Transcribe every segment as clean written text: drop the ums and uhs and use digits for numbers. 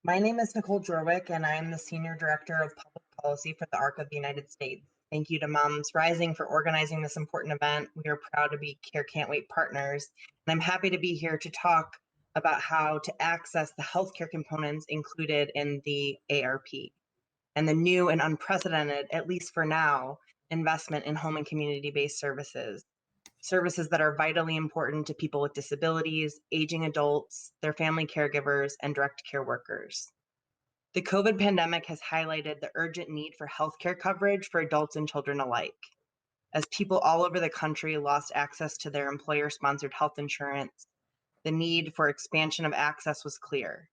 My name is Nicole Jorwic, and I am the Senior Director of Public Policy for the ARC of the United States. Thank you to Moms Rising for organizing this important event. We are proud to be Care Can't Wait partners, and I'm happy to be here to talk about how to access the healthcare components included in the ARP and the new and unprecedented, at least for now, investment in home and community-based services. Services that are vitally important to people with disabilities, aging adults, their family caregivers, and direct care workers. The COVID pandemic has highlighted the urgent need for healthcare coverage for adults and children alike. As people all over the country lost access to their employer-sponsored health insurance, the need for expansion of access was clear.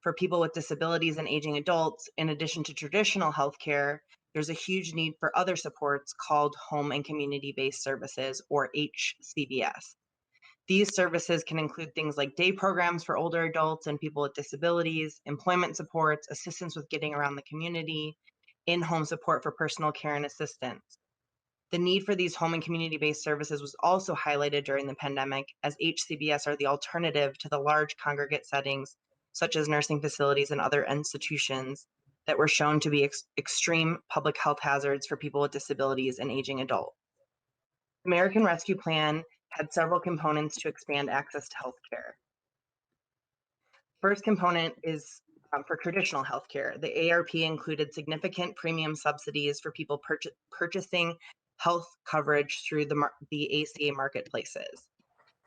For people with disabilities and aging adults, in addition to traditional healthcare, there's a huge need for other supports called home and community-based services, or HCBS. These services can include things like day programs for older adults and people with disabilities, employment supports, assistance with getting around the community, in-home support for personal care and assistance. The need for these home and community-based services was also highlighted during the pandemic, as HCBS are the alternative to the large congregate settings, such as nursing facilities and other institutions that were shown to be extreme public health hazards for people with disabilities and aging adults. The American Rescue Plan had several components to expand access to healthcare. First component is for traditional healthcare. The ARP included significant premium subsidies for people purchasing health coverage through the ACA marketplaces.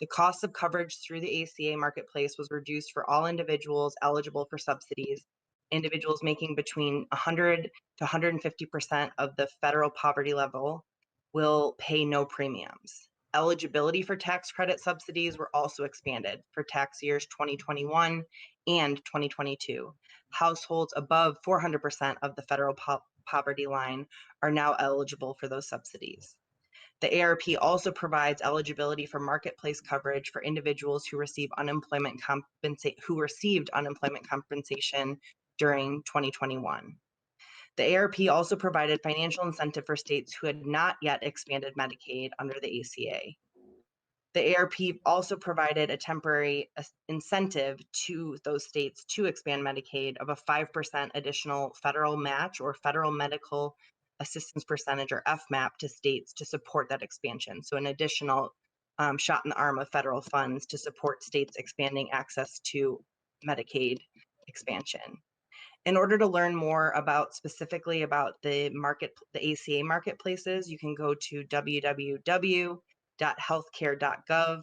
The cost of coverage through the ACA marketplace was reduced for all individuals eligible for subsidies. Individuals making between 100 to 150% of the federal poverty level will pay no premiums. Eligibility for tax credit subsidies were also expanded for tax years 2021 and 2022. Households above 400% of the federal poverty line are now eligible for those subsidies. The ARP also provides eligibility for marketplace coverage for individuals who received unemployment compensation during 2021. The ARP also provided financial incentive for states who had not yet expanded Medicaid under the ACA. The ARP also provided a temporary incentive to those states to expand Medicaid of a 5% additional federal match or federal medical assistance percentage, or FMAP, to states to support that expansion. So an additional shot in the arm of federal funds to support states expanding access to Medicaid expansion. In order to learn more specifically about the ACA marketplaces, you can go to www.healthcare.gov,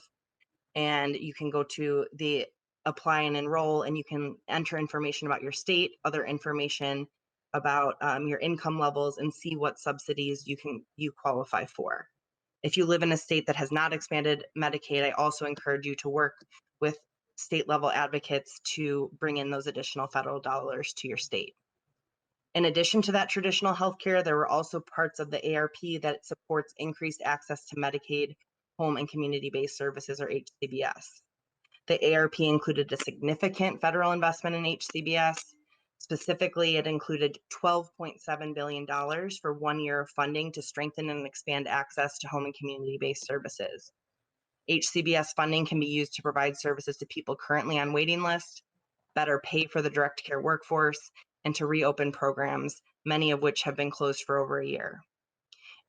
and you can go to the apply and enroll, and you can enter information about your state, other information about your income levels, and see what subsidies you qualify for. If you live in a state that has not expanded Medicaid, I also encourage you to work with state level advocates to bring in those additional federal dollars to your state. In addition to that traditional healthcare, there were also parts of the ARP that supports increased access to Medicaid, home and community-based services, or HCBS. The ARP included a significant federal investment in HCBS. Specifically, it included $12.7 billion for 1 year of funding to strengthen and expand access to home and community-based services. HCBS funding can be used to provide services to people currently on waiting lists, better pay for the direct care workforce, and to reopen programs, many of which have been closed for over a year.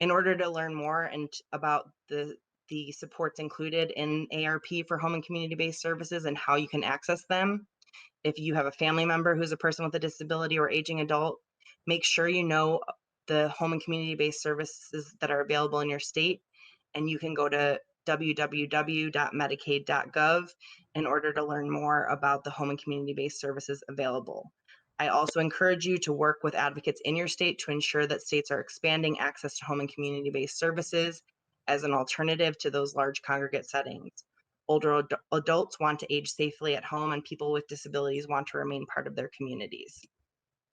In order to learn more about the supports included in ARP for home and community-based services and how you can access them, if you have a family member who's a person with a disability or aging adult, make sure you know the home and community-based services that are available in your state, and you can go to www.medicaid.gov in order to learn more about the home and community-based services available. I also encourage you to work with advocates in your state to ensure that states are expanding access to home and community-based services as an alternative to those large congregate settings. Older adults want to age safely at home, and people with disabilities want to remain part of their communities.